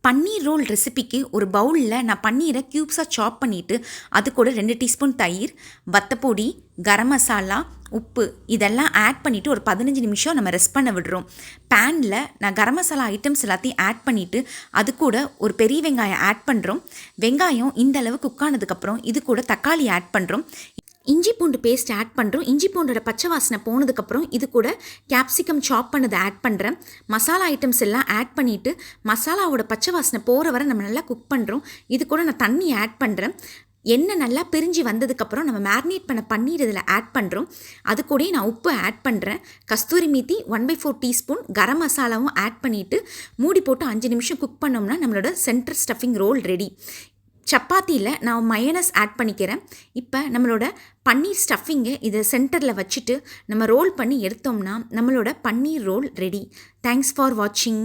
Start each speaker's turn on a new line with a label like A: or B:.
A: பன்னீர் role ரெசிபிக்கு ஒரு பவுலில் நான் பன்னீரை க்யூப்ஸாக சாப் பண்ணிவிட்டு அது கூட 2 டீஸ்பூன் தயிர், வத்தப்பொடி, கரம் மசாலா, உப்பு இதெல்லாம் ஆட் பண்ணிவிட்டு ஒரு 15 நிமிஷம் நம்ம ரெஸ்ட் பண்ண விடுறோம். பேனில் நான் கரம் மசாலா ஐட்டம்ஸ் எல்லாத்தையும் ஆட் பண்ணிவிட்டு அது கூட ஒரு பெரிய வெங்காயம் ஆட் பண்ணுறோம். வெங்காயம் இந்த அளவு குக் ஆனதுக்கப்புறம் இது கூட தக்காளி ஆட் பண்ணுறோம். இஞ்சி பூண்டு பேஸ்ட் ஆட் பண்ணுறோம். இஞ்சி பூண்டோட பச்சை வாசனை போனதுக்கப்புறம் இது கூட கேப்சிகம் சாப் பண்ணதை ஆட் பண்ணுறேன். மசாலா ஐட்டம்ஸ் எல்லாம் ஆட் பண்ணிவிட்டு மசாலாவோட பச்சை வாசனை போகிற வரை நம்ம நல்லா குக் பண்ணுறோம். இது கூட நான் தண்ணி ஆட் பண்ணுறேன். எண்ணெய் நல்லா பிரிஞ்சு வந்ததுக்கப்புறம் நம்ம மேரினேட் பண்ண பன்னீர் இதில் ஆட் பண்ணுறோம். அது கூட நான் உப்பு ஆட் பண்ணுறேன். கஸ்தூரி மீத்தி 1/4 டீஸ்பூன், கரம் மசாலாவும் ஆட் பண்ணிவிட்டு மூடி போட்டு 5 நிமிஷம் குக் பண்ணோம்னா நம்மளோட சென்டர் ஸ்டஃபிங் ரோல் ரெடி. சப்பாத்தியில் நான் மயோனஸ் ஆட் பண்ணிக்கிறேன். இப்போ நம்மளோட பன்னீர் ஸ்டஃபிங்கை இதை சென்டரில் வச்சுட்டு நம்ம ரோல் பண்ணி எடுத்தோம்னா நம்மளோட பன்னீர் ரோல் ரெடி. தேங்க்ஸ் ஃபார் வாட்சிங்.